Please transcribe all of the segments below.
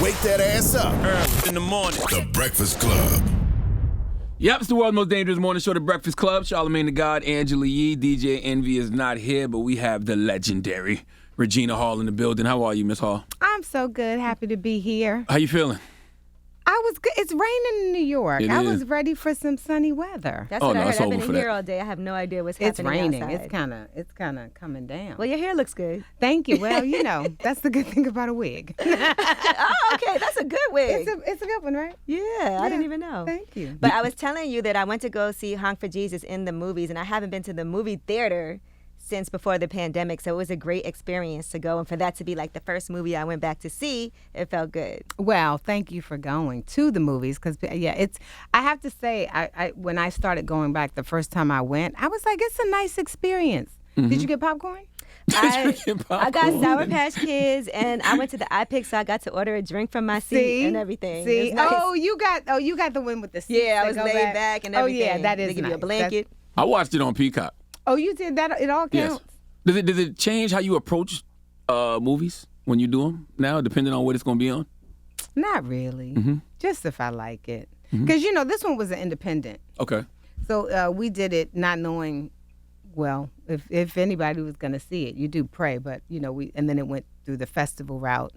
Wake that ass up. Early in the morning. The Breakfast Club. Yep, it's the world's most dangerous morning show, The Breakfast Club. Charlamagne the God, Angela Yee. DJ Envy is not here, but we have the legendary Regina Hall in the building. How are you, Miss Hall? I'm so good. Happy to be here. How you feeling? I was good. It's raining in New York. It I is. was ready for some sunny weather. That's Oh, what no, I it's heard. I've over been for in here that. all day. I have no idea what's It's happening raining. outside. It's kind of coming down. Well, your hair looks good. Thank you. Well, that's the good thing about a wig. Oh, okay. That's a good wig. It's a good one, right? Yeah, I didn't even know. Thank you. But I was telling you that I went to go see Honk for Jesus in the movies, and I haven't been to the movie theater since before the pandemic, so it was a great experience to go, and for that to be like the first movie I went back to see, it felt good. Well, thank you for going to the movies because, I have to say, I when I started going back the first time I went, I was like, it's a nice experience. Mm-hmm. Did you get popcorn? I got Sour Patch Kids, and I went to the iPic, so I got to order a drink from my seat and everything. See, It was nice. you got the one with the seats. Yeah, I that was go laid back and everything. Oh yeah, that is They give nice. you a blanket. I watched it on Peacock. Oh, you did that? It all counts. Yes. Does it change how you approach movies when you do them now, depending on what it's going to be on? Not really. Mm-hmm. Just if I like it. Because, this one was an independent. Okay. So we did it not knowing, well, if anybody was going to see it. You do pray, but, and then it went through the festival route.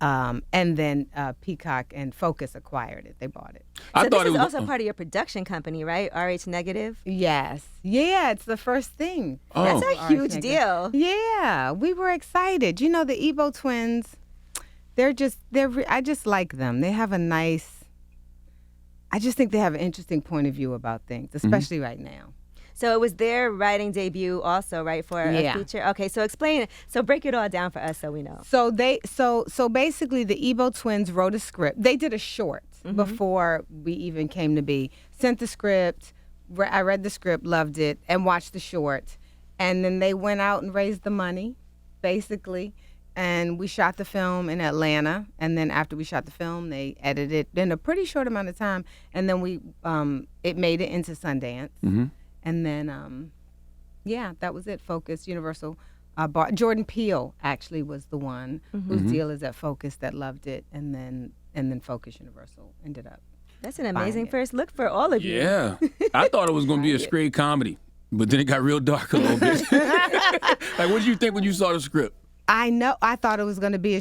And then Peacock and Focus acquired it. They bought it. So this is also part of your production company, right? RH Negative? Yes. Yeah, it's the first thing. Oh. That's a RH huge Negative. deal. Yeah, we were excited. The Ebo twins, I just like them. They have I just think they have an interesting point of view about things, especially right now. So it was their writing debut also, right, for a feature? Okay, so explain it. So break it all down for us so we know. So so basically the Ebo twins wrote a script. They did a short before we even came to be. Sent the script. I read the script, loved it, and watched the short. And then they went out and raised the money, basically. And we shot the film in Atlanta. And then after we shot the film, they edited it in a pretty short amount of time. And then it made it into Sundance. Mm-hmm. And then, that was it. Focus, Universal. Jordan Peele actually was the one whose deal is at Focus that loved it. And then Focus Universal ended up. That's an amazing first look for all of you. Yeah. I thought it was going to be a straight comedy, but then it got real dark a little bit. Like, what did you think when you saw the script? I know. I thought it was going to be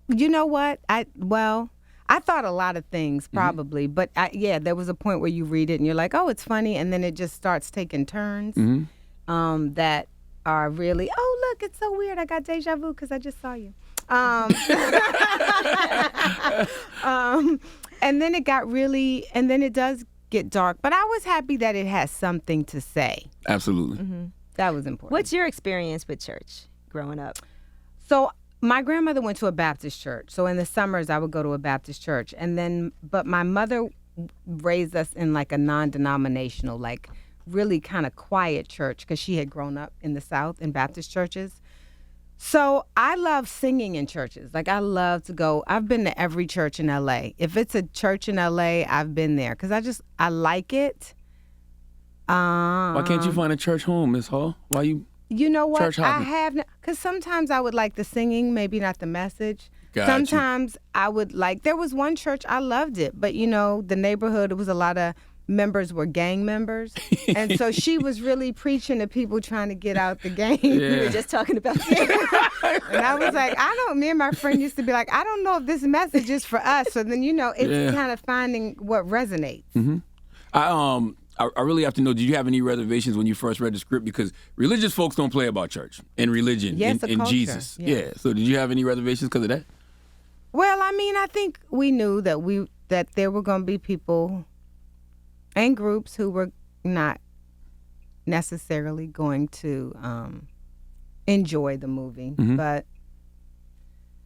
you know what? I thought a lot of things probably, but there was a point where you read it and you're like, oh, it's funny, and then it just starts taking turns that are really, oh, look, it's so weird. I got deja vu because I just saw you. And then it got really, and then it does get dark, but I was happy that it has something to say. Absolutely. Mm-hmm. That was important. What's your experience with church growing up? So my grandmother went to a Baptist church. So in the summers, I would go to a Baptist church. But my mother raised us in like a non-denominational, like really kind of quiet church because she had grown up in the South in Baptist churches. So I love singing in churches. Like I love to go. I've been to every church in L.A. If it's a church in L.A., I've been there because I like it. Why can't you find a church home, Miss Hall? Why you? You know what? Church hopping? I have, because sometimes I would like the singing, maybe not the message. Got Sometimes I would like, there was one church, I loved it, but the neighborhood, it was a lot of members were gang members. And so she was really preaching to people trying to get out the gang. We were just talking about that. And I was like, me and my friend used to be like, I don't know if this message is for us. So then, it's kind of finding what resonates. Mm-hmm. I really have to know, did you have any reservations when you first read the script? Because religious folks don't play about church and religion yes, and Jesus. Yeah. So did you have any reservations because of that? Well, I think we knew that there were going to be people and groups who were not necessarily going to enjoy the movie. Mm-hmm. But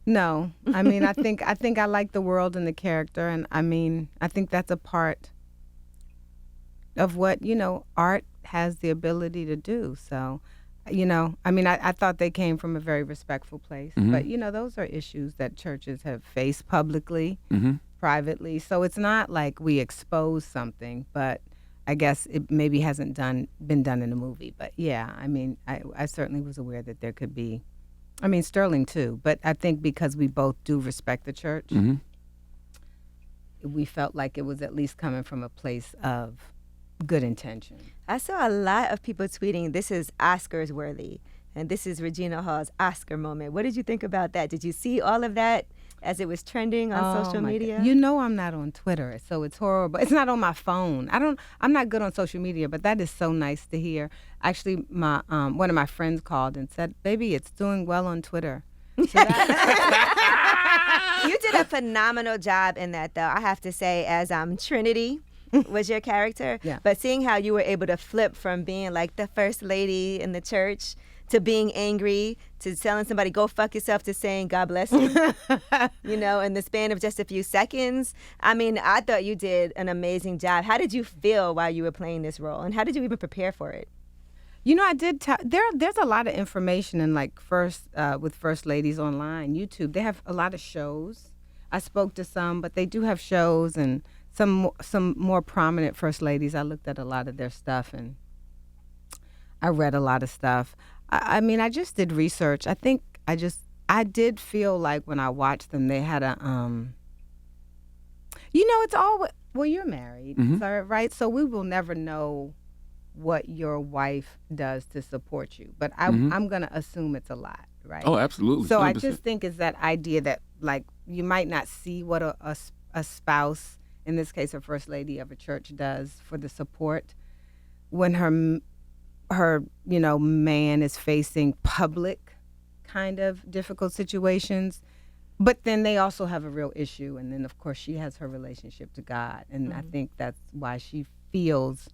no, I think I like the world and the character. And I think that's a part of what, art has the ability to do. So, I thought they came from a very respectful place. Mm-hmm. But, those are issues that churches have faced publicly, privately. So it's not like we expose something, but I guess it maybe hasn't been done in a movie. But, yeah, I certainly was aware that there could be I mean, Sterling too, but I think because we both do respect the church, we felt like it was at least coming from a place of good intention. I saw a lot of people tweeting, this is Oscars worthy, and this is Regina Hall's Oscar moment. What did you think about that? Did you see all of that as it was trending on social media? You know I'm not on Twitter, so it's horrible. It's not on my phone. I'm not good on social media, but that is so nice to hear. Actually, my one of my friends called and said, "Baby, it's doing well on Twitter." So You did a phenomenal job in that, though, I have to say, as Trinity was your character. Yeah. But seeing how you were able to flip from being like the first lady in the church to being angry, to telling somebody, go fuck yourself, to saying, God bless you, in the span of just a few seconds. I mean, I thought you did an amazing job. How did you feel while you were playing this role? And how did you even prepare for it? I did. There's a lot of information in with First Ladies online, YouTube. They have a lot of shows. I spoke to some, but they do have shows and some more prominent First Ladies. I looked at a lot of their stuff and I read a lot of stuff. I mean, I just did research. I think I did feel like when I watched them, they had a it's all you're married, right? So we will never know what your wife does to support you, but I'm gonna assume it's a lot, right? Oh, absolutely. So 100%. I just think it's that idea that like you might not see what a spouse, in this case a first lady of a church, does for the support when her man is facing public kind of difficult situations, but then they also have a real issue, and then of course she has her relationship to God, and I think that's why she feels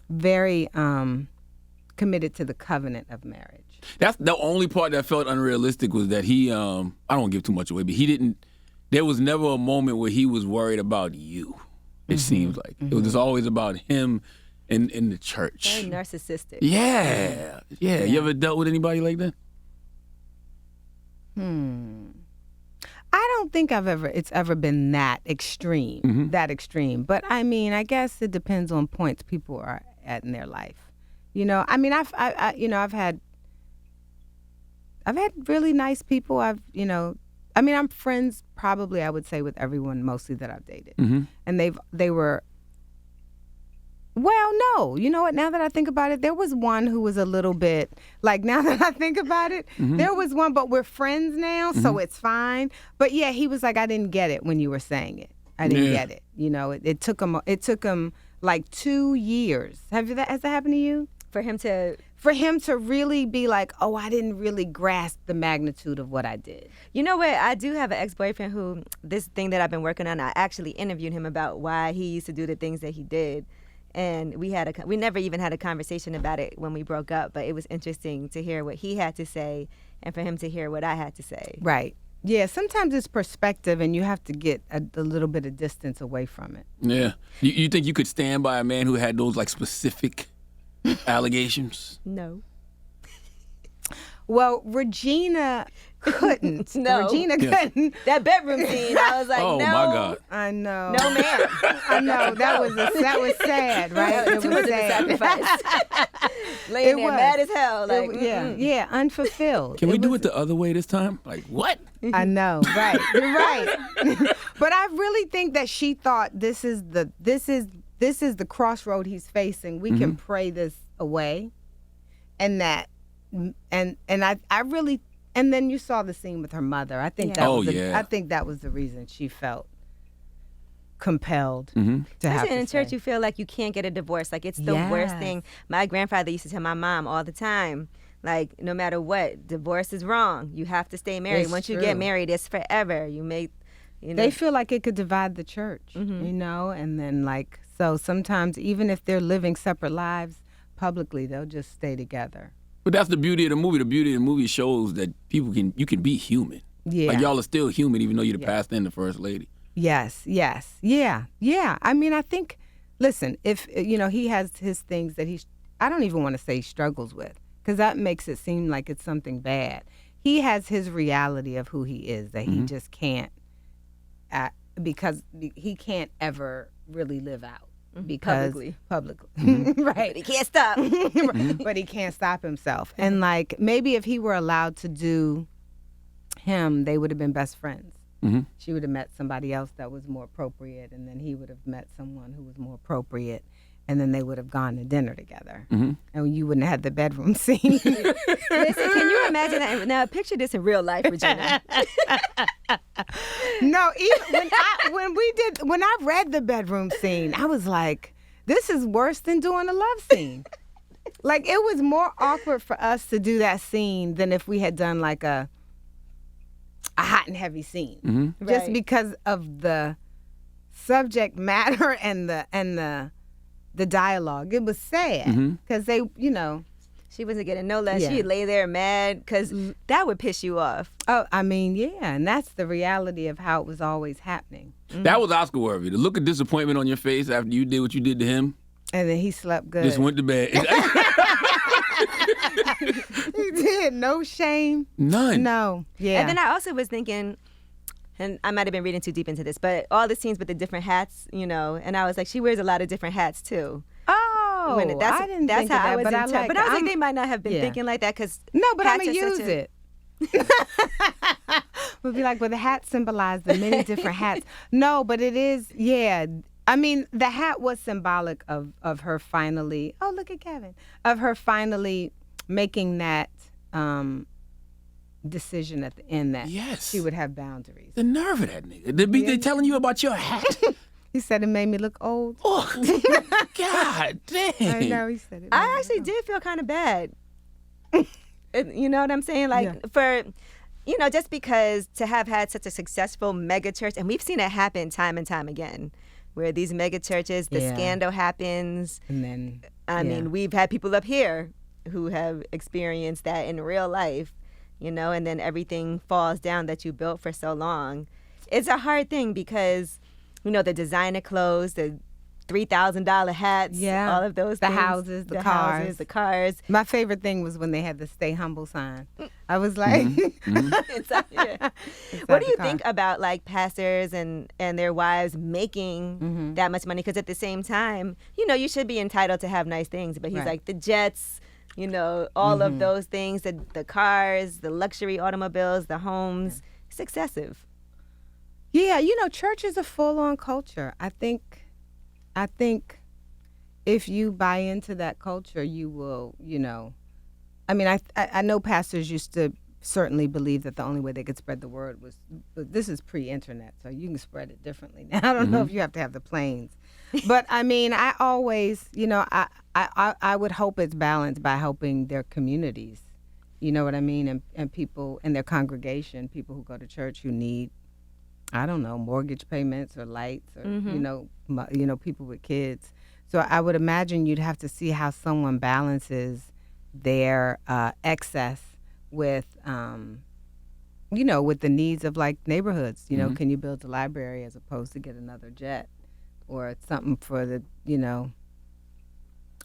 very committed to the covenant of marriage. That's the only part that felt unrealistic, was that he, I don't want to give too much away, but there was never a moment where he was worried about you, it seems like. It was just always about him in the church. Very narcissistic. Yeah. You ever dealt with anybody like that? I don't think it's ever been that extreme, But I mean, I guess it depends on points people are at in their life. I mean, I've had really nice people. I'm friends probably, I would say, with everyone mostly that I've dated. And they were, well, no, you know what? Now that I think about it, there was one who was a little bit, like, now that I think about it, there was one, but we're friends now, so it's fine. But yeah, he was like, I didn't get it when you were saying it. I didn't get it. It took him like 2 years. Has that happened to you? For him to really be like, oh, I didn't really grasp the magnitude of what I did. You know what? I do have an ex-boyfriend who, this thing that I've been working on, I actually interviewed him about why he used to do the things that he did. And we never even had a conversation about it when we broke up, but it was interesting to hear what he had to say and for him to hear what I had to say. Right. Yeah, sometimes it's perspective and you have to get a little bit of distance away from it. Yeah. You think you could stand by a man who had those like specific allegations? No. Well, Regina couldn't. No. Regina couldn't. That bedroom scene, I was like, Oh, no. my God. I know. No, ma'am. I know. That was sad, right? Too much of a sacrifice. Laying there mad as hell. Like, yeah, unfulfilled. Can we do it the other way this time? Like, what? I know, right. You're right. But I really think that she thought this is the crossroad he's facing. We can pray this away. And that and I really, and then you saw the scene with her mother. I think I think that was the reason she felt compelled to have in to church, say. you feel like you can't get a divorce. Like, it's the worst thing. My grandfather used to tell my mom all the time, like, no matter what, divorce is wrong. You have to stay married. It's Once you true. get married, it's forever. You make, They feel like it could divide the church, and then like, so sometimes even if they're living separate lives publicly, they'll just stay together. But that's the beauty of the movie. The beauty of the movie shows that you can be human. Yeah. Like, y'all are still human even though you're the pastor and the first lady. Yes. Yeah. I mean, I think, listen, if, he has his things that I don't even want to say he struggles with, because that makes it seem like it's something bad. He has his reality of who he is that he just can't, because he can't ever really live out. Because publicly. Right. But he can't stop. But he can't stop himself. And like, maybe if he were allowed to do him, they would have been best friends. Mm-hmm. She would have met somebody else that was more appropriate, and then he would have met someone who was more appropriate, and then they would have gone to dinner together. Mm-hmm. And you wouldn't have had the bedroom scene. Listen, can you imagine that? Now, picture this in real life, Regina. No, even when I read the bedroom scene, I was like, this is worse than doing a love scene. Like, it was more awkward for us to do that scene than if we had done like a hot and heavy scene. Mm-hmm. Just Right. because of the subject matter and the dialogue. It was sad because they, She wasn't getting no less. Yeah. She'd lay there mad because that would piss you off. oh, I mean, yeah, and that's the reality of how it was always happening. That was Oscar worthy. The look of disappointment on your face after you did what you did to him. And then he slept good. Just went to bed. He did. No shame. None. No. Yeah. And then I also was thinking, and I might have been reading too deep into this, but all the scenes with the different hats, and I was like, she wears a lot of different hats too. oh, I didn't that's think how of that, I was but I like. but I was like, they might not have been yeah. thinking like that because no, but I'm gonna use it. We'll be like, well, the hat symbolized the many different hats. No, but it is, yeah. I mean, the hat was symbolic of her finally. Oh, look at Kevin. Of her finally making that decision at the end that Yes. she would have boundaries. The nerve of that nigga. They telling you about your hat. He said it made me look old. Oh, God damn. I know he said it. I actually did feel kind of bad. You know what I'm saying? Like Yeah. for, just because to have had such a successful mega church, and we've seen it happen time and time again, where these mega churches, the Yeah. scandal happens. And then I mean, we've had people up here who have experienced that in real life, and then everything falls down that you built for so long. It's a hard thing because, the designer clothes, the $3,000 hats, Yeah. all of those The things. houses, the houses, the cars. my favorite thing was when they had the "Stay Humble" sign. I was like, Inside, yeah. What do you think about like pastors and their wives making that much money? Because at the same time, you should be entitled to have nice things. But he's Right. like the jets, all of those things, the cars, the luxury automobiles, the homes. It's excessive. Yeah, church is a full-on culture. I think if you buy into that culture, you will, I mean, I know pastors used to certainly believe that the only way they could spread the word was, but this is pre-internet, so you can spread it differently now. I don't know if you have to have the planes. But, I mean, I always, I would hope it's balanced by helping their communities, you know what I mean, and people in their congregation, people who go to church who need, I don't know, mortgage payments or lights or, people with kids. So I would imagine you'd have to see how someone balances their excess with, with the needs of like neighborhoods. Can you build a library as opposed to get another jet or something for the,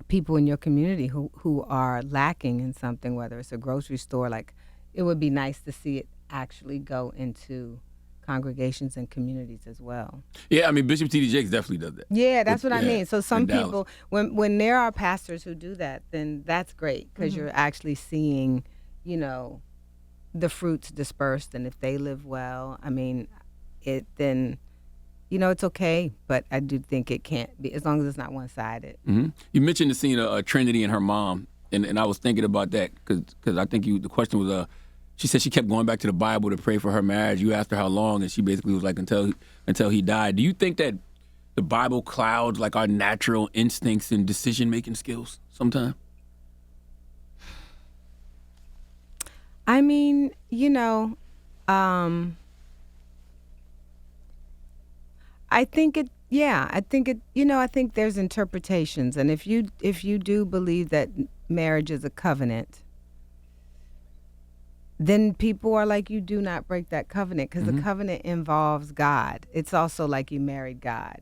people in your community who are lacking in something, whether it's a grocery store. Like, it would be nice to see it actually go into congregations and communities as well. Yeah, I mean, Bishop T.D. Jakes definitely does that. Yeah, that's what I mean. So some in Dallas. people, when there are pastors who do that, then that's great because you're actually seeing, the fruits dispersed. And if they live well, I mean, then it's okay. But I do think it can't be, as long as it's not one-sided. Mm-hmm. You mentioned the scene of Trinity and her mom, and I was thinking about that because I think the question was, she said she kept going back to the Bible to pray for her marriage. You asked her how long, and she basically was like, until he died. Do you think that the Bible clouds like our natural instincts and decision-making skills sometimes? I mean, I think it. Yeah, I think it. I think there's interpretations, and if you do believe that marriage is a covenant, then people are like, you do not break that covenant because the covenant involves God. It's also like you married God,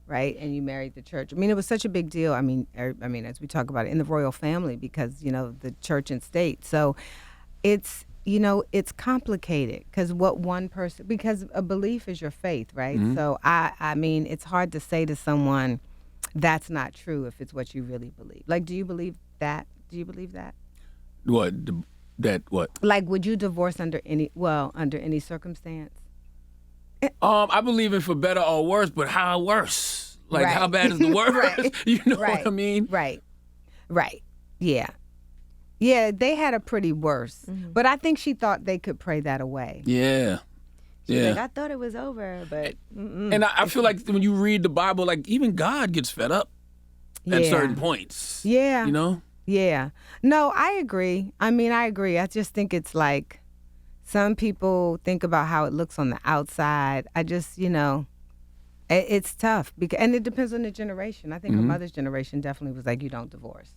right? And you married the church. I mean, it was such a big deal. I mean, as we talk about it in the royal family, because the church and state. So, it's complicated because because a belief is your faith, right? So I mean, it's hard to say to someone that's not true if it's what you really believe. Like, do you believe that? Do you believe that? What, That what? Like, would you divorce under any circumstance? I believe in for better or worse, but how worse? Like, Right. how bad is the worst? Right. You know Right. what I mean? Right. Yeah. Yeah, they had a pretty worse. But I think she thought they could pray that away. Yeah. She's Yeah. like, I thought it was over, but And I feel like when you read the Bible, like even God gets fed up at Yeah. certain points. Yeah. You know? Yeah. No, I agree. I mean, I agree. I just think it's like some people think about how it looks on the outside. I just, it's tough and it depends on the generation. I think her mother's generation definitely was like, you don't divorce.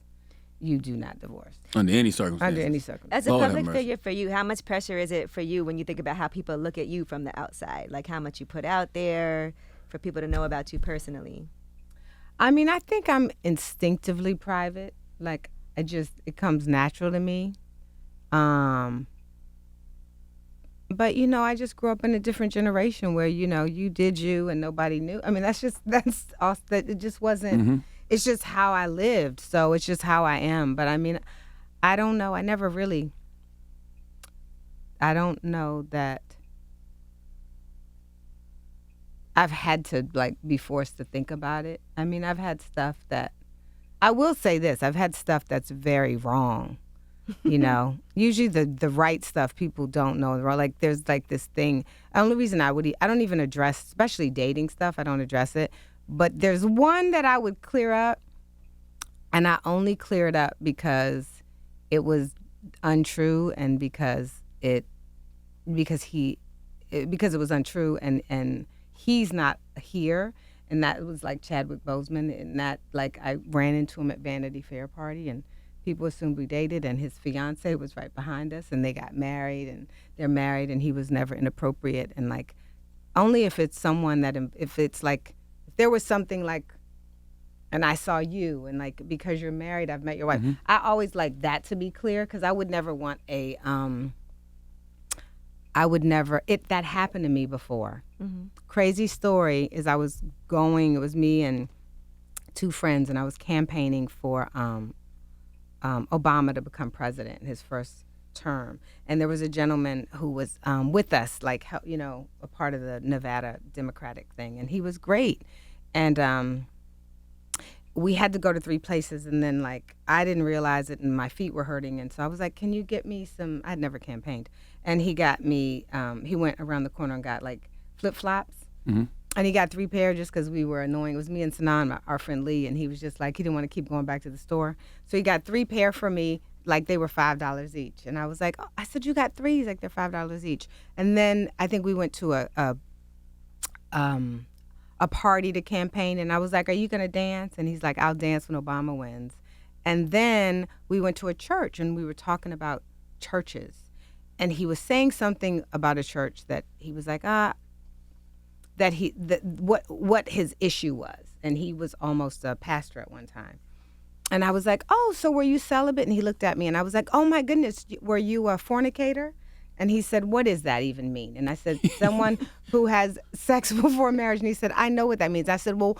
You do not divorce. Under any circumstances. Under any circumstance. as a Lord have public mercy. figure for you, how much pressure is it for you when you think about how people look at you from the outside? Like how much you put out there for people to know about you personally? I mean, I think I'm instinctively private. Like, it comes natural to me. But, I just grew up in a different generation where, you did you and nobody knew. I mean, that's all, that it just wasn't, it's just how I lived. So it's just how I am. But I mean, I don't know. I don't know that I've had to be forced to think about it. I mean, I've had stuff that, I will say this, I've had stuff that's very wrong, Usually the right stuff people don't know. Like there's this thing, the only reason I don't even address, especially dating stuff, I don't address it. But there's one that I would clear up, and I only clear it up because it was untrue and because it was untrue and he's not here. And that was like Chadwick Boseman, and that I ran into him at Vanity Fair party, and people assumed we dated, and his fiance was right behind us, and they got married, and they're married, and he was never inappropriate, and only if it's someone that if there was something and I saw you, and because you're married, I've met your wife. I always like that to be clear, because I would never want that happened to me before. Crazy story is it was me and two friends, and I was campaigning for Obama to become president in his first term. And there was a gentleman who was with us, a part of the Nevada Democratic thing, and he was great. And we had to go to 3 places, and then I didn't realize it, and my feet were hurting, and so I was like, can you get me some, I'd never campaigned, and he got me, he went around the corner and got flip-flops, and he got 3 pair just because we were annoying. It was me and Sanan, our friend Lee, and he was just he didn't want to keep going back to the store, so he got 3 pair for me, they were $5 each, and I was like, oh, I said, you got 3? He's like, they're $5 each. And then I think we went to a party to campaign, and I was like, are you gonna dance? And he's like, I'll dance when Obama wins. And then we went to a church, and we were talking about churches, and he was saying something about a church that he was like, what his issue was, and he was almost a pastor at one time. And I was like, oh, so were you celibate? And he looked at me, and I was like, oh my goodness, were you a fornicator? And he said, what does that even mean? And I said, someone who has sex before marriage. And he said, I know what that means. I said, well,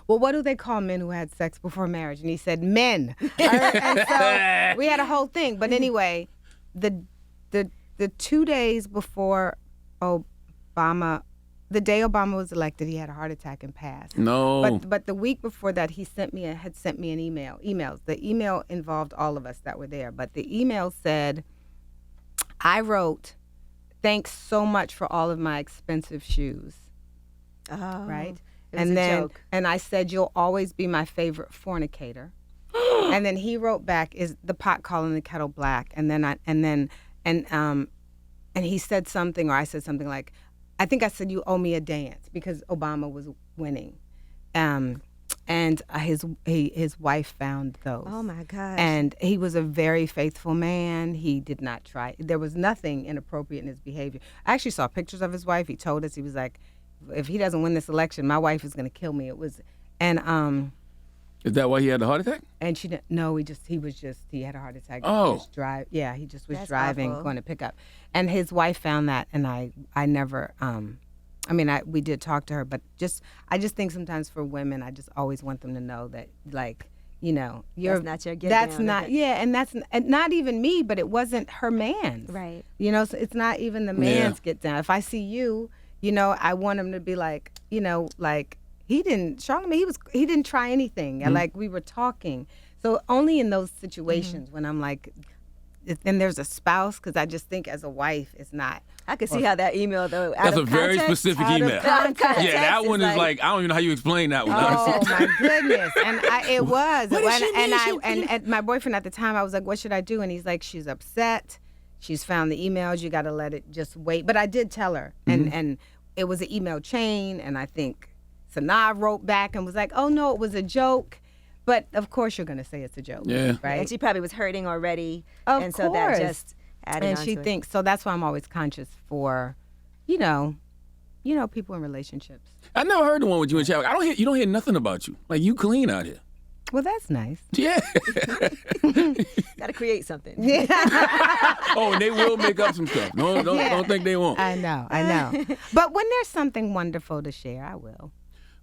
well, what do they call men who had sex before marriage? And he said, men. And so we had a whole thing. But anyway, the 2 days before Obama, the day Obama was elected, he had a heart attack and passed. No. But the week before that, he had sent me an emails. The email involved all of us that were there. But the email said, I wrote, thanks so much for all of my expensive shoes. Oh, right? It was a joke. And I said, you'll always be my favorite fornicator. And then he wrote back, is the pot calling the kettle black? And he said something, or I said something like, I think I said, you owe me a dance, because Obama was winning. And his wife found those. Oh my gosh. And he was a very faithful man. He did not try. There was nothing inappropriate in his behavior. I actually saw pictures of his wife. He told us, he was like, if he doesn't win this election, my wife is going to kill me. It was, and Is that why he had the heart attack? and she didn't. No, he had a heart attack. Oh. He just was That's driving, awful. going to pick up, and his wife found that, and I never. We did talk to her, but I just think sometimes for women, I just always want them to know that, you're That's not your get that's down, not is it? and that's not even me, but it wasn't her man's. Right. So it's not even the man's get down. If I see you, I want him to be like, like he didn't Charlamagne, he didn't try anything. Like we were talking. So only in those situations when I'm like, and there's a spouse, because I just think as a wife, it's not. I could see how that email though. That's a very specific email. Out of context, Yeah, that one is it's like I don't even know how you explain that one. Oh my goodness! And it was, What does she mean? and my boyfriend at the time, I was like, "What should I do?" And he's like, "She's upset. She's found the emails. You got to let it just wait." But I did tell her, and it was an email chain, and I think Sanaa wrote back and was like, "Oh no, it was a joke." But of course, you're gonna say it's a joke, Yeah. right? And she probably was hurting already, Of and so that course. just added And on she to it. thinks so. That's why I'm always conscious for, people in relationships. I never heard the one with you and Chadwick. You don't hear nothing about you. Like you clean out here. Well, that's nice. Yeah. Got to create something. Oh, and they will make up some stuff. No, don't think they won't. I know. But when there's something wonderful to share, I will.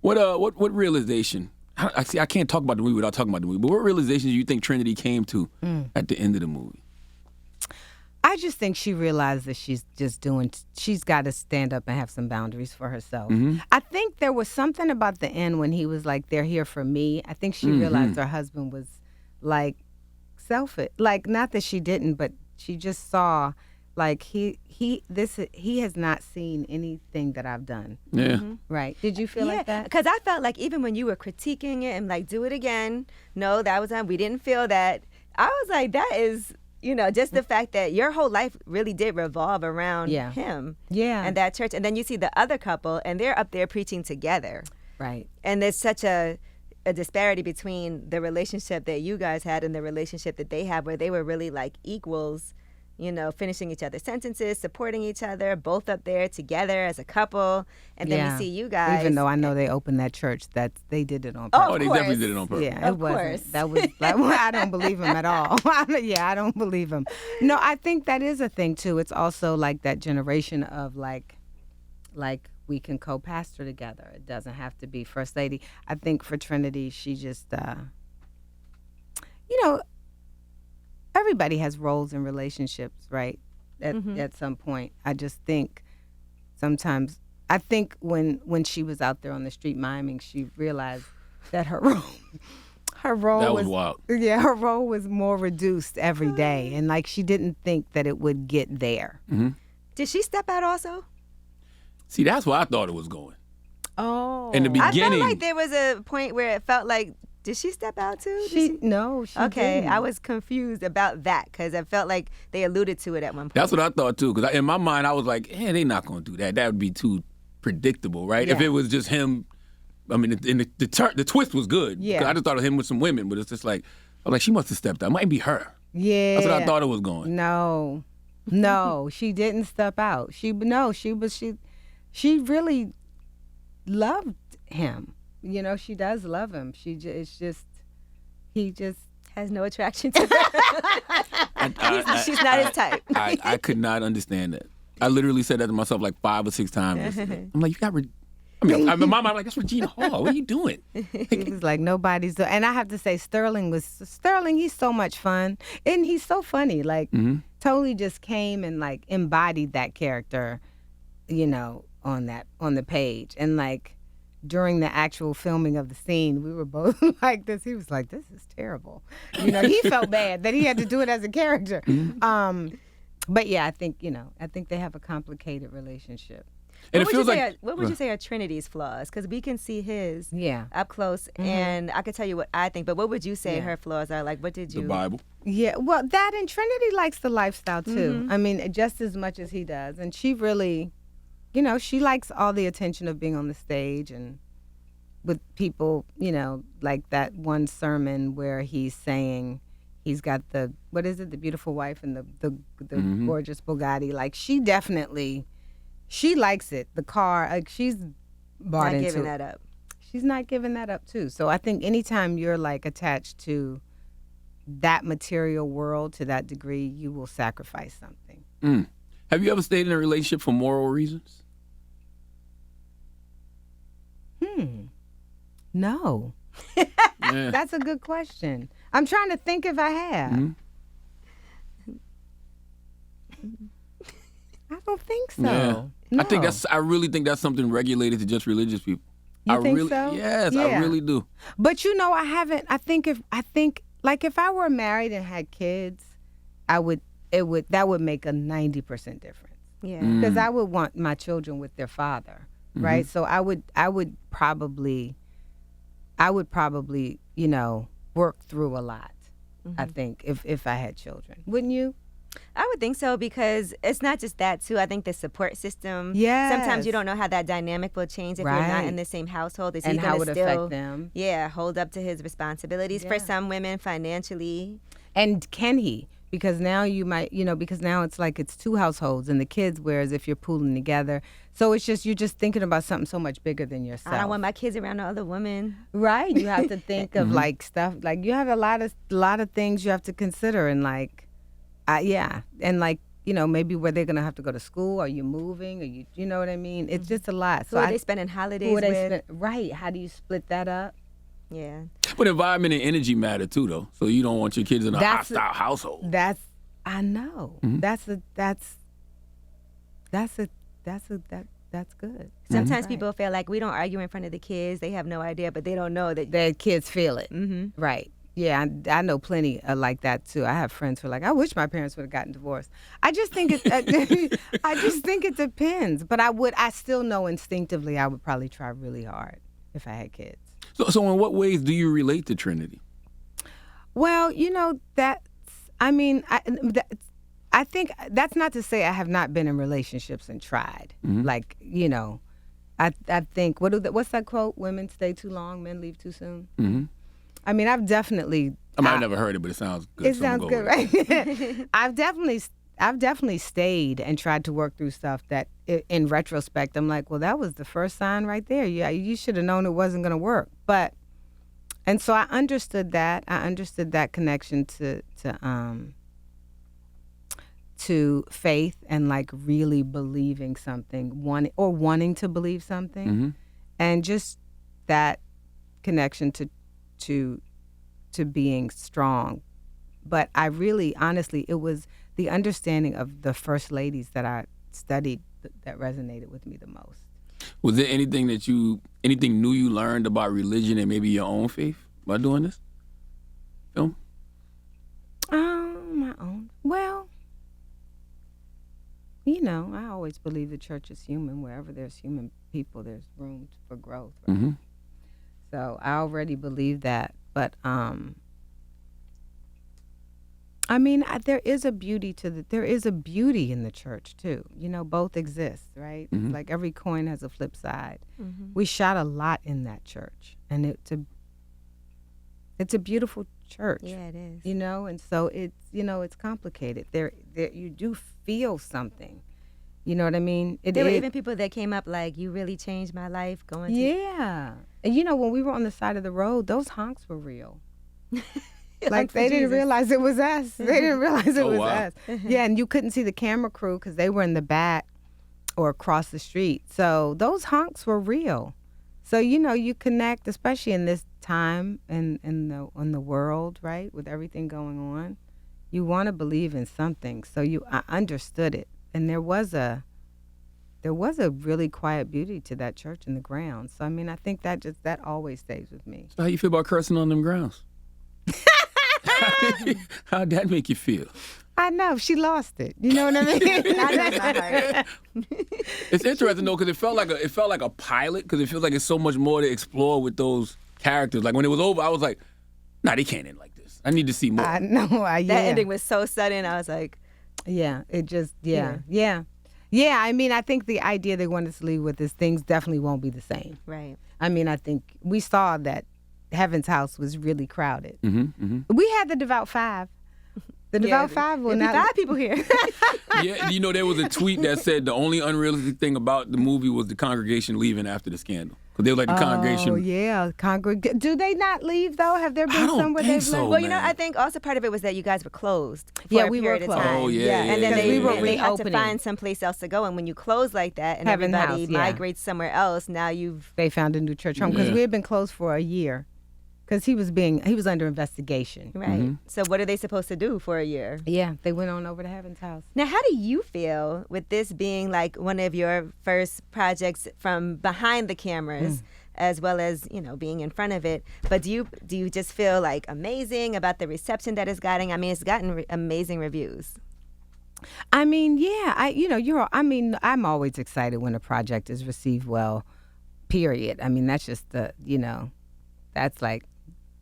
What realization? I can't talk about the movie without talking about the movie. But what realization do you think Trinity came to at the end of the movie? I just think she realized that she's got to stand up and have some boundaries for herself. I think there was something about the end when he was like, "They're here for me." I think she realized her husband was like selfish. Like, not that she didn't, but she just saw like he has not seen anything that I've done. Yeah. Right. Did you feel like that? Because I felt like even when you were critiquing it and like, do it again. No, that was we didn't feel that. I was like, that is, just the fact that your whole life really did revolve around him. Yeah. And that church. And then you see the other couple and they're up there preaching together. Right. And there's such a disparity between the relationship that you guys had and the relationship that they had, where they were really like equals, finishing each other's sentences, supporting each other, both up there together as a couple. And then we see you guys. Even though I know they opened that church, they did it on purpose. Oh, they definitely did it on purpose. Yeah, Of it wasn't. course. That was like, I don't believe him at all. I don't believe him. No, I think that is a thing too. It's also like that generation of like we can co-pastor together. It doesn't have to be First Lady. I think for Trinity, she just, everybody has roles in relationships, right? At some point, I just think sometimes. I think when she was out there on the street miming, she realized that her role That was wild. Yeah, her role was more reduced every day, and like she didn't think that it would get there. Did she step out also? See, that's where I thought it was going. Oh, In the I beginning. felt like there was a point where it felt like, did she step out too? No, she Okay, didn't. I was confused about that because I felt like they alluded to it at one point. That's what I thought too. Because in my mind, I was like, they're not going to do that. That would be too predictable, right? If Yeah. it was just him. I mean, the twist was good. Yeah. 'Cause I just thought of him with some women, but it's just like, I was like, she must have stepped out. It might be her. Yeah, That's what I thought it was going. No, she didn't step out. She really loved him. She does love him. He just Has no attraction to her. She's not his type. I could not understand that. I literally said that to myself like 5 or 6 times yesterday. I'm like, you got. In my mind, I'm like, that's Regina Hall. What are you doing? He was like, nobody's. And I have to say, Sterling, he's so much fun. And he's so funny. Like, totally just came and, like, embodied that character, on the page. And, like, during the actual filming of the scene, we were both like this. He was like, this is terrible. He felt bad that he had to do it as a character. But, yeah, I think they have a complicated relationship. And What it would feels you like. say? What would you say are Trinity's flaws? Because we can see his Yeah. up close, and I could tell you what I think. But what would you say her flaws are? Like, what did you? The Bible. Yeah, well, that and Trinity likes the lifestyle too. I mean, just as much as he does. And she really, she likes all the attention of being on the stage and with people, like that one sermon where he's saying he's got the beautiful wife and the gorgeous Bugatti. Like, she definitely, she likes it. The car, like, she's bought Not into giving it. that up. She's not giving that up too. So I think anytime you're like attached to that material world to that degree, you will sacrifice something. Have you ever stayed in a relationship for moral reasons? No. Yeah. That's a good question. I'm trying to think if I have. Mhm. I don't think so. Yeah. No. I really think that's something regulated to just religious people. You I think really, so? Yes, Yeah. I really do. But I haven't. I think if I were married and had kids, that would make a 90% difference. Yeah. Because I would want my children with their father, right? So I would probably, work through a lot. I think if I had children, wouldn't you? I would think so, because it's not just that too. I think the support system. Yes. Sometimes you don't know how that dynamic will change if you're not Right. in the same household. Is he And how gonna it still, affect them. Yeah, hold up to his responsibilities? For Yeah. some women, financially. And can he? Because now you might, because now it's like it's two households and the kids, whereas if you're pooling together. So it's just, you're just thinking about something so much bigger than yourself. I don't want my kids around no other women. Right. You have to think of like stuff, like you have a lot of things you have to consider, and like, yeah. And like, maybe where they're going to have to go to school. Are you moving? Are you know what I mean? It's just a lot. Who are they spending holidays who are they with? right. How do you split that up? Yeah. But environment and energy matter too, though. So you don't want your kids in a That's hostile household. I know. That's good. Sometimes Right. people feel like we don't argue in front of the kids. They have no idea, but they don't know that. The kids feel it. Right. Yeah, I know plenty like that too. I have friends who are like, I wish my parents would have gotten divorced. I just think it depends. But I still know instinctively I would probably try really hard if I had kids. So in what ways do you relate to Trinity? Well, I think that's not to say I have not been in relationships and tried. Like, I think, what's that quote? Women stay too long, men leave too soon. Mm-hmm. I mean, I've definitely. I've never heard it, but it sounds good. It so I'm sounds gonna go good, with it. right? I've definitely stayed and tried to work through stuff that, in retrospect, I'm like, well, that was the first sign right there. Yeah, you should have known it wasn't going to work. And so I understood that. I understood that connection to faith and like really believing something, wanting to believe something, and just that connection to being strong. But I really, honestly, it was the understanding of the first ladies that I studied that resonated with me the most. Was there anything new you learned about religion and maybe your own faith by doing this film? My own. Well, I always believe the church is human. Wherever there's human people, there's room for growth. Right? So I already believe that. But there is a beauty in the church too. Both exist, right? Like every coin has a flip side. We shot a lot in that church, and it's a beautiful church. Yeah, it is. And so it's complicated. There you do feel something. You know what I mean? There were even people that came up like, you really changed my life going to. Yeah. And when we were on the side of the road, those honks were real. Like, for they didn't Jesus. realize it was us. They didn't realize it Oh, was wow. us. Yeah, and you couldn't see the camera crew because they were in the back or across the street. So those honks were real. So, you connect, especially in this time in the world, right, with everything going on. You want to believe in something. So I understood it. And there was a really quiet beauty to that church in the grounds. So, I think that always stays with me. So how you feel about cursing on them grounds? How'd that make you feel? I know. She lost it. You know what I mean? I know my heart. It's interesting though, because it felt like a pilot, because it feels like it's so much more to explore with those characters. Like when it was over, I was like, nah, they can't end like this. I need to see more. I know. That ending was so sudden. I was like, yeah, it just, yeah. I think the idea they wanted to leave with is things definitely won't be the same. right. I think we saw that Heaven's House was really crowded. We had the Devout Five. The Devout Five will There'll be not. 5 people here. Yeah, there was a tweet that said the only unrealistic thing about the movie was the congregation leaving after the scandal. Because they were like the congregation. Oh, yeah. Do they not leave, though? Have there been I don't somewhere think they've so. left? Well, man. I think also part of it was that you guys were closed for Yeah, a we were period of closed. time. Oh, yeah, And then yeah, they, yeah, yeah. they had to reopening. find some place else to go. And when you close like that and Heaven everybody House, yeah. migrates somewhere else, now you've... They found a new church home because Yeah. we had been closed for a year. because he was under investigation. Right. So what are they supposed to do for a year? Yeah, they went on over to Heaven's House. Now, how do you feel with this being like one of your first projects from behind the cameras, as well as, you know, being in front of it? But do you just feel like amazing about the reception that it's gotten? I mean, it's gotten amazing reviews. I mean, yeah, I'm always excited when a project is received well, period. I mean, that's just that's like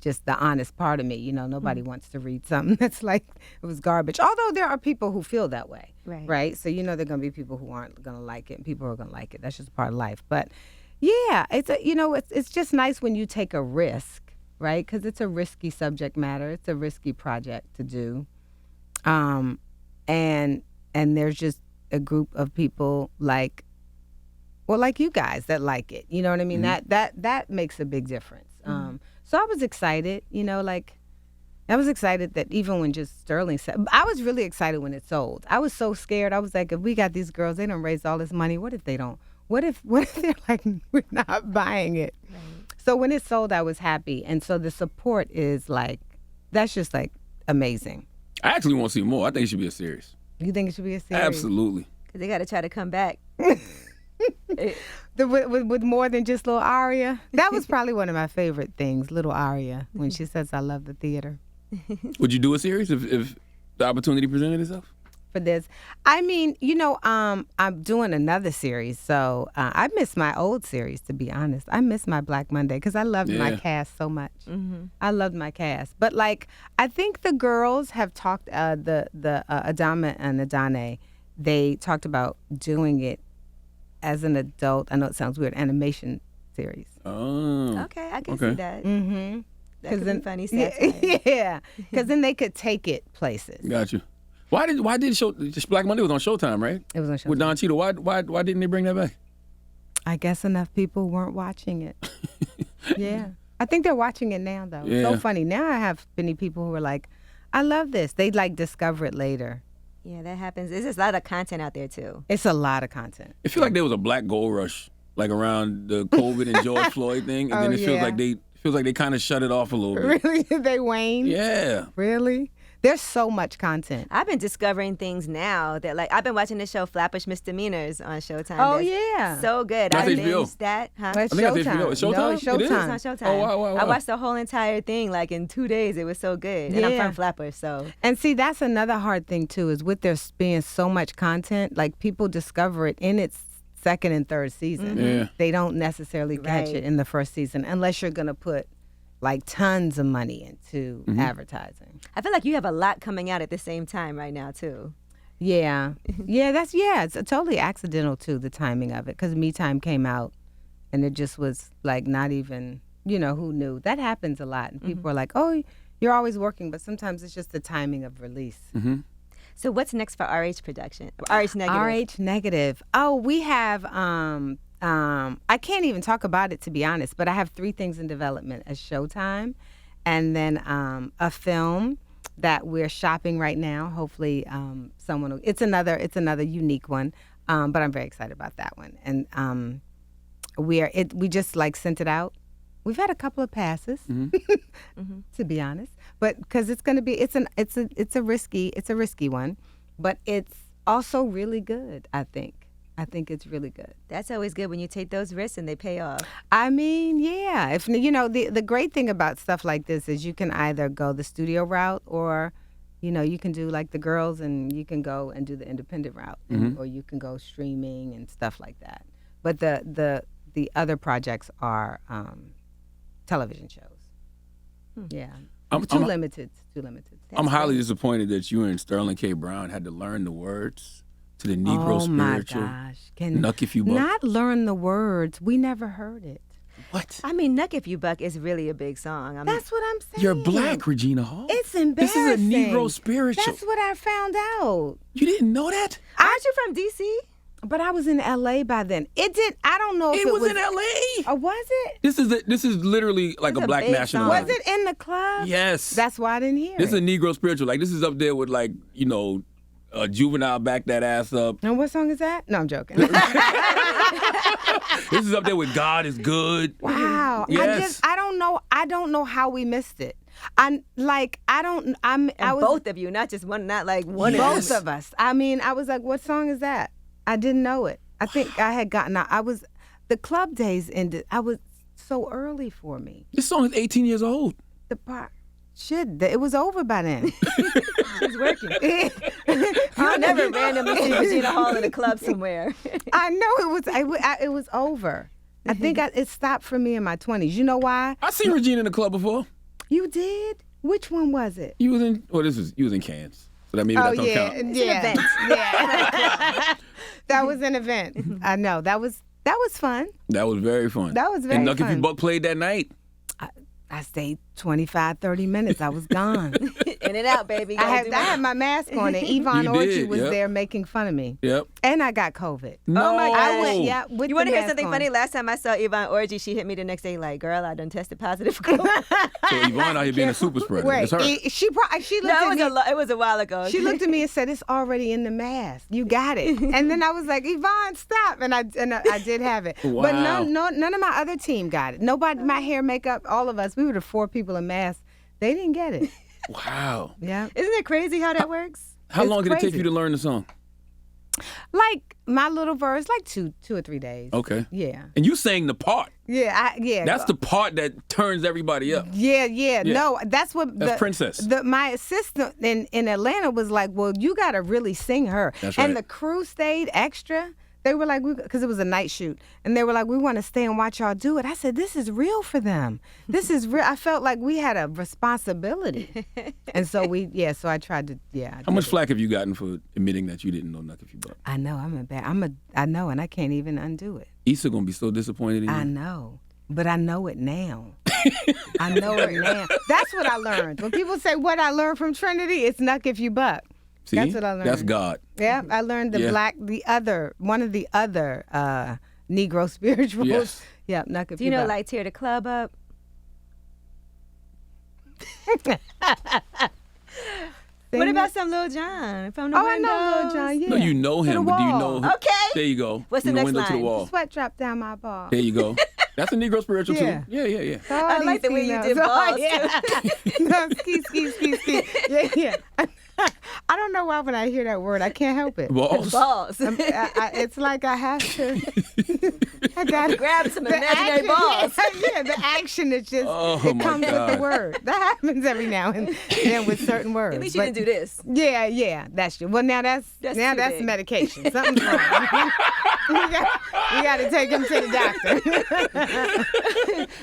just the honest part of me. You know, nobody wants to read something that's like it was garbage. Although there are people who feel that way, right? So, you know, there are going to be people who aren't going to like it and people who are going to like it. That's just part of life. But yeah, it's just nice when you take a risk, right? Because it's a risky subject matter. It's a risky project to do. And there's just a group of people like you guys that like it. You know what I mean? That makes a big difference. So I was excited, you know, I was excited that even when just Sterling said, I was really excited when it sold. I was so scared. I was like, if we got these girls, they done raised all this money. What if they don't? What if they're like, we're not buying it? Right. So when it sold, I was happy. And so the support is like, that's just like amazing. I actually want to see more. I think it should be a series. You think it should be a series? Absolutely. Because they got to try to come back. With more than just little Aria. That was probably one of my favorite things, little Aria, when she says, I love the theater. Would you do a series if the opportunity presented itself? For this, I mean, you know, I'm doing another series, so I miss my old series, to be honest. I miss my Black Monday because I loved my cast so much. I loved my cast, but like I think the girls have talked, the Adama and Adane, they talked about doing it as an adult. I know it sounds weird, animation series. Oh, okay, I can see that. That could be funny. Yeah, because then they could take it places. Got you. Why did Black Monday was on Showtime, right? It was on Showtime. With Don Cheadle. Why didn't they bring that back? I guess enough people weren't watching it. Yeah. I think they're watching it now, though. Yeah. So funny. Now I have many people who are like, I love this. They like discover it later. Yeah, that happens. There's a lot of content out there, too. It's a lot of content. It feels like there was a black gold rush, like around the COVID and George Floyd thing, and then it feels like they kind of shut it off a little bit. Really? They wane? Yeah. Really? There's so much content. I've been discovering things now that, like, I've been watching the show Flappish Misdemeanors on Showtime. Oh, yeah. So good. That's I HBO. binged that. Huh? It's I think that's Showtime. HBO. It's Showtime? No, it's Showtime. It is? It's on Showtime. Oh, wow. I watched the whole entire thing, like, in 2 days. It was so good. And I'm from Flatbush, so. And see, that's another hard thing, too, is with there being so much content, like, people discover it in its second and third season. Yeah. They don't necessarily catch it in the first season unless you're going to put like tons of money into advertising. I feel like you have a lot coming out at the same time right now, too. Yeah. It's totally accidental, too, the timing of it, because Me Time came out and it just was like not even, you know, who knew? That happens a lot. And people are like, oh, you're always working, but sometimes it's just the timing of release. So what's next for RH production? RH Negative. RH Negative. Oh, we have, I can't even talk about it, to be honest, but I have 3 things in development at Showtime, and then a film that we're shopping right now. Hopefully someone will, it's another unique one, but I'm very excited about that one. And we just like sent it out. We've had a couple of passes, to be honest, but because it's going to be, it's a risky one, but it's also really good. I think it's really good. That's always good when you take those risks and they pay off. I mean, yeah. If you know, the great thing about stuff like this is you can either go the studio route, or, you know, you can do like the girls and you can go and do the independent route, or you can go streaming and stuff like that. But the other projects are television shows. Yeah. Too limited. I'm highly disappointed that you and Sterling K. Brown had to learn the words to the Negro spiritual. Oh my gosh. Nuck If You Buck. Not learn the words. We never heard it. What? I mean, Nuck If You Buck is really a big song. That's what I'm saying. You're black, Regina Hall. It's embarrassing. This is a Negro spiritual. That's what I found out. You didn't know that? Aren't you from D.C.? But I was in L.A. by then. I don't know if It was in L.A. Oh, was it? This is literally like It's a a black big national. song. Was it in the club? Yes. That's why I didn't hear This is it. a Negro spiritual. Like, this is up there with, like, you know, Juvenile, Back That Ass Up. And what song is that? No, I'm joking. This is up there with God Is Good. Wow. Yes. I don't don't know how we missed it. I was both of you, not just one, not like one of both you. of us. I mean, I was like, what song is that? I didn't know it. I think I had gotten out. The club days ended. I was so early for me. This song is 18 years old. The part. Shit, it was over by then. She's working. You never randomly see Regina Hall in a club somewhere. I know it was over. I think it stopped for me in my 20s. You know why? I seen Regina in the club before. You did? Which one was it? You was in Cairns. So that maybe that don't count. It's an event. Yeah. That was an event. I know. That was fun. That was very fun. That was very and Nuck If You fun. Buck played that night. I stayed 25, 30 minutes. I was gone. In and out, baby. I had my mask on, and Yvonne You Orchie did, was yep. there making fun of me. Yep. And I got COVID. No. Oh my I gosh. went, yeah, with You the want to hear mask something on. funny? Last time I saw Yvonne Orgy, she hit me the next day like, girl, I done tested positive for COVID. So Yvonne out here being a super spreader. Wait, It's her. she looked No, at me. it was a while ago. She looked at me and said, "It's already in the mask. You got it." And then I was like, "Yvonne, stop!" And I did have it. Wow. But none of my other team got it. Nobody, my hair, makeup, all of us. We were the 4 people in mask. They didn't get it. Wow. Yeah. Isn't it crazy how that works? How It's long did it take crazy. you to learn the song? Like my little verse, like two or 3 days. Okay. Yeah. And you sang the part. Yeah. That's the part that turns everybody up. Yeah. No, that's what That's Princess. My assistant in Atlanta was like, "Well, you got to really sing her." That's And right. the crew stayed extra. They were like, because it was a night shoot, and they were like, "We want to stay and watch y'all do it." I said, "This is real for them. This is real." I felt like we had a responsibility, and so so I tried to, How much flack have you gotten for admitting that you didn't know Nuck If You Buck? I know I know, and I can't even undo it. Issa gonna be so disappointed in you. I know, but I know it now. I know it now. That's what I learned. When people say what I learned from Trinity, it's Nuck If You Buck. See? That's what I learned. That's God. Yeah, I learned one of the other Negro spirituals. Yes. Yeah, Nuck If Do you know, Buck. like, tear the club up? What about some Lil Jon from the Oh, I know Lil Windows? Jon. Yeah. No, you know To the him, but do you wall. know? Okay. There you go. What's From the next window to the line? wall. Sweat drop down my ball. There you go. That's a Negro spiritual Yeah. too. Yeah. So I all like these the way you females- did balls, Yeah. No, ski. Yeah. I don't know why when I hear that word, I can't help it. Balls. Balls. It's like I have to. I got Grab some imaginary balls. Yeah, the action is just Oh, it my comes with God. the word. That happens every now and then with certain words. At least you But- didn't do this. Yeah, that's true. Well, now that's That's too big. medication. Something's wrong. we got to take him to the doctor.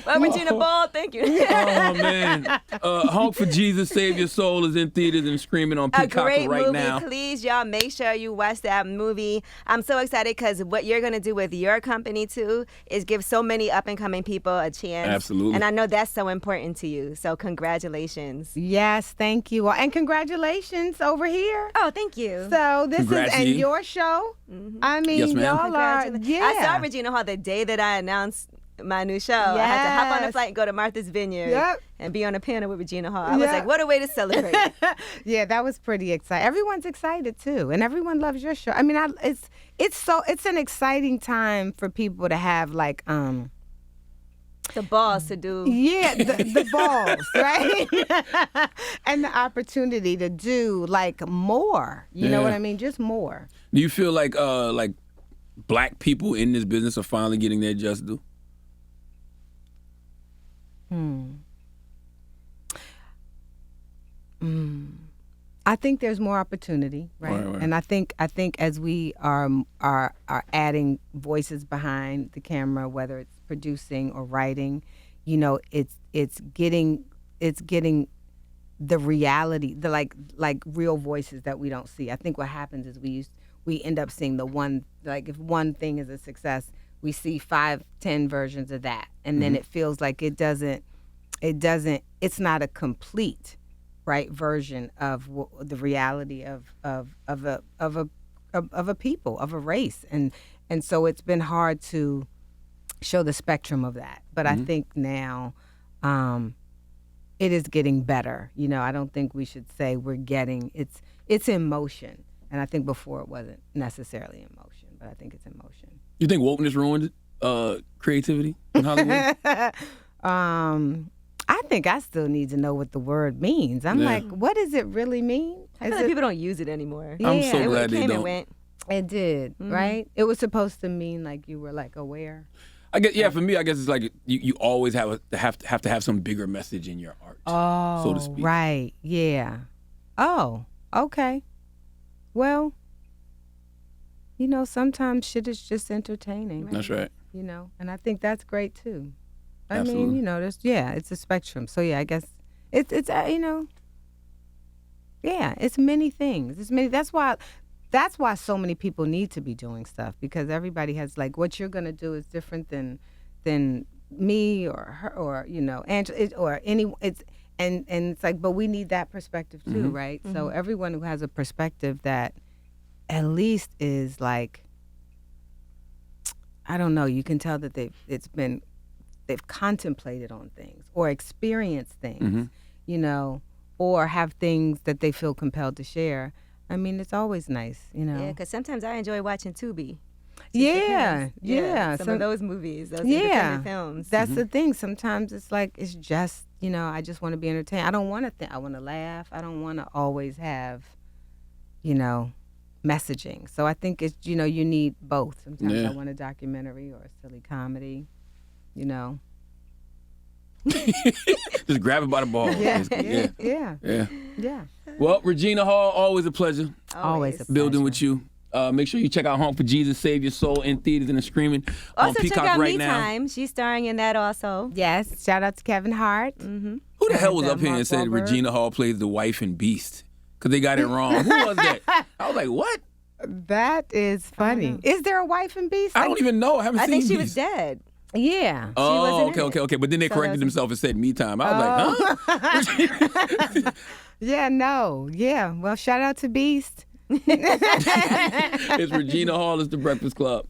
Well, Regina Ball, thank you. Oh man. Honk for Jesus Save Your Soul is in theaters and screaming on A Peacock great right movie. now. Please, y'all, make sure you watch that movie. I'm so excited because what you're going to do with your company, too, is give so many up-and-coming people a chance. Absolutely. And I know that's so important to you. So congratulations. Yes, thank you. And congratulations over here. Oh, thank you. So this Congrats, is and Yee. your show. I mean, Yes, ma'am. y'all are. Congratulations. I saw Yeah. Regina Hall the day that I announced my new show. I had to hop on a Yes. flight and go to Martha's Vineyard Yep. and be on a panel with Regina Hall. I was Yep. like, what a way to celebrate. Yeah, that was pretty exciting. Everyone's excited too, and everyone loves your show. I mean, it's an exciting time for people to have like The balls to do. yeah the balls, right, and the opportunity to do like more. You know Yeah. what I mean? Just more. Do you feel like black people in this business are finally getting their just due? I think there's more opportunity, right? Right. And I think as we are adding voices behind the camera, whether it's producing or writing, you know, it's getting the reality, the like real voices that we don't see. I think what happens is we end up seeing the one, like if one thing is a success, we see 5-10 versions of that, and then it feels like it's not a complete right version of the reality of a people, of a race, and so it's been hard to show the spectrum of that. But I think now it is getting better. You know, I don't think we should say we're getting it's in motion, and I think before it wasn't necessarily in motion, but I think it's in motion. You think wokeness ruined creativity in Hollywood? I think I still need to know what the word means. I'm like, what does it really mean? I feel like people don't use it anymore. Yeah. I'm so glad It they came and don't. went. It did, right? It was supposed to mean like you were like aware. I guess, yeah, for me, I guess it's like you always have to have some bigger message in your art, so to speak. Right, yeah. Oh, okay. Well, sometimes shit is just entertaining. That's right. And I think that's great too. I Absolutely. mean, it's a spectrum. So yeah, I guess it's it's many things. It's many. That's why so many people need to be doing stuff, because everybody has like what you're gonna do is different than me or her or Angela or any. And it's like, but we need that perspective too, right? So everyone who has a perspective that at least is like, I don't know, you can tell that they've contemplated on things or experienced things, or have things that they feel compelled to share. I mean, it's always nice, Yeah, because sometimes I enjoy watching Tubi. Yeah. Some of those movies, those independent films. That's the thing. Sometimes it's like, it's just, I just want to be entertained. I don't want to think. I want to laugh. I don't want to always have, messaging. So I think it's, you need both. Sometimes I want a documentary or a silly comedy, Just grab it by the ball. Yeah. Well, Regina Hall, always a pleasure Always a pleasure. building with you. Make sure you check out Honk for Jesus, Save Your Soul in theaters and streaming on Also Peacock check out right Me now. Time. She's starring in that also. Yes. Shout out to Kevin Hart. Who the hell was And, up here Mark and said Wahlberg. Regina Hall plays the wife in Beast? Because they got it wrong. Who was that? I was like, what? That is funny. Is there a wife in Beast? I don't even know. I haven't I seen think she Beast. was dead. Yeah. Oh, wasn't in okay, it. okay. But then they So corrected that was- themselves and said Me Time. I was like, huh? Yeah, no. Yeah. Well, shout out to Beast. It's Regina Hall. It's The Breakfast Club.